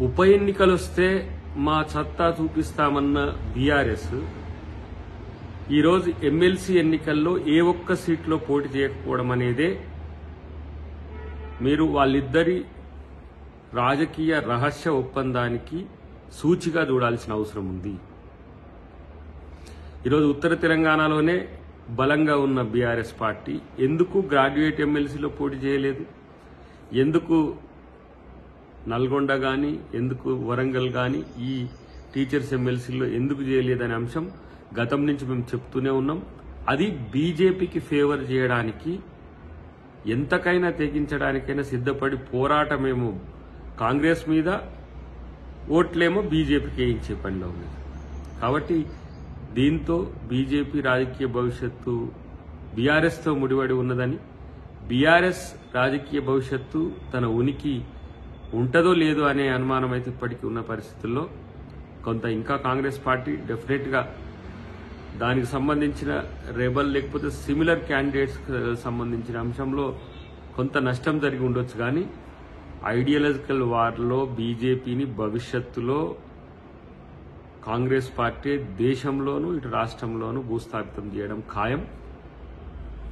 ఉప ఎన్నికలు వస్తే మా సత్తా చూపిస్తామన్న బీఆర్ఎస్ ఈరోజు ఎమ్మెల్సీ ఎన్నికల్లో ఏ ఒక్క సీట్లో పోటీ చేయకపోవడం అనేదే మీరు వాళ్ళిద్దరి రాజకీయ రహస్య ఒప్పందానికి సూచిగా చూడాల్సిన అవసరం ఉంది. ఈరోజు ఉత్తర తెలంగాణలోనే బలంగా ఉన్న బీఆర్ఎస్ పార్టీ ఎందుకు గ్రాడ్యుయేట్ ఎమ్మెల్సీలో పోటీ చేయలేదు, ఎందుకు నల్గొండ కానీ ఎందుకు వరంగల్ కానీ ఈ టీచర్స్ ఎమ్మెల్సీలో ఎందుకు చేయలేదనే అంశం గతం నుంచి మేము చెప్తూనే ఉన్నాం. అది బీజేపీకి ఫేవర్ చేయడానికి ఎంతకైనా తెగించడానికైనా సిద్ధపడి పోరాటమేమో కాంగ్రెస్ మీద, ఓట్లేమో బీజేపీకి వేయించే పనిలో ఉన్నది. కాబట్టి దీంతో బీజేపీ రాజకీయ భవిష్యత్తు బీఆర్ఎస్తో ముడిపడి ఉన్నదని, బీఆర్ఎస్ రాజకీయ భవిష్యత్తు తన ఉనికి ఉంటుందో లేదో అనే అనుమానం అయితే ఇప్పటికీ ఉన్న పరిస్థితుల్లో కొంత ఇంకా కాంగ్రెస్ పార్టీ డెఫినెట్గా దానికి సంబంధించిన రెబల్ లేకపోతే సిమిలర్ క్యాండిడేట్స్ సంబంధించిన అంశంలో కొంత నష్టం జరిగి ఉండొచ్చు. కానీ ఐడియాలజికల్ వార్లో బీజేపీని భవిష్యత్తులో కాంగ్రెస్ పార్టీ దేశంలోనూ ఇటు రాష్ట్రంలోనూ భూస్థాపితం చేయడం ఖాయం.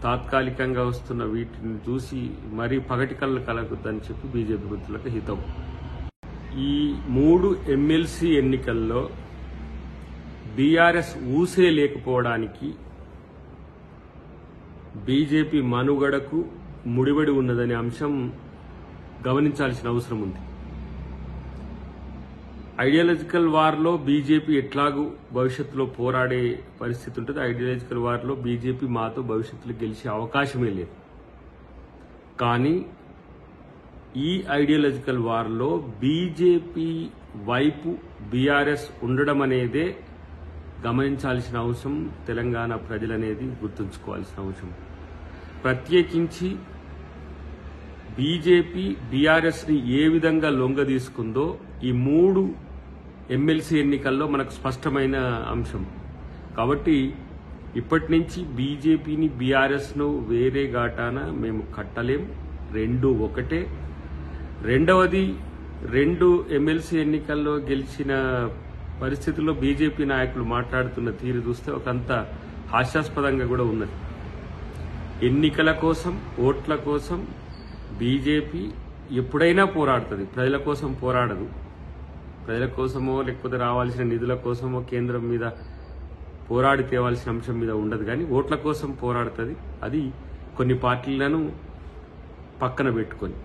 తాత్కాలికంగా వస్తున్న వీటిని చూసి మరీ పగటి కళ్ళు కలగొద్దని చెప్పి బీజేపీ గుర్తులకు హితం. ఈ 3 ఎమ్మెల్సీ ఎన్నికల్లో బీఆర్ఎస్ ఊసే లేకపోవడానికి బీజేపీ మనుగడకు ముడిపడి ఉన్నదనే అంశం గమనించాల్సిన అవసరం ఉంది. ఐడియాలజికల్ వార్లో బీజేపీ ఎట్లాగూ భవిష్యత్తులో పోరాడే పరిస్థితి ఉంటుంది. ఐడియాలజికల్ వార్లో బీజేపీ మాతో భవిష్యత్తులో గెలిచే అవకాశమే లేదు. కానీ ఈ ఐడియాలజికల్ వార్లో బీజేపీ వైపు బీఆర్ఎస్ ఉండడం అనేదే గమనించాల్సిన అవసరం, తెలంగాణ ప్రజలనేది గుర్తుంచుకోవాల్సిన అవసరం. ప్రత్యేకించి బీజేపీ బీఆర్ఎస్ని ఏ విధంగా లొంగ తీసుకుందో ఈ 3 ఎమ్మెల్సీ ఎన్నికల్లో మనకు స్పష్టమైన అంశం. కాబట్టి ఇప్పటి నుంచి బీజేపీని బీఆర్ఎస్ను వేరే ఘాటాన మేము కట్టలేం, 2 ఒకటే. రెండవది 2 ఎమ్మెల్సీ ఎన్నికల్లో గెలిచిన పరిస్థితుల్లో బీజేపీ నాయకులు మాట్లాడుతున్న తీరు చూస్తే ఒకంత హాస్యాస్పదంగా కూడా ఉన్నది. ఎన్నికల కోసం, ఓట్ల కోసం బీజేపీ ఎప్పుడైనా పోరాడుతుంది, ప్రజల కోసం పోరాడదు. ప్రజల కోసమో లేకపోతే రావాల్సిన నిధుల కోసమో కేంద్రం మీద పోరాడి తేవాల్సిన అంశం మీద ఉండదు. కానీ ఓట్ల కోసం పోరాడుతుంది, అది కొన్ని పార్టీలను పక్కన పెట్టుకొని.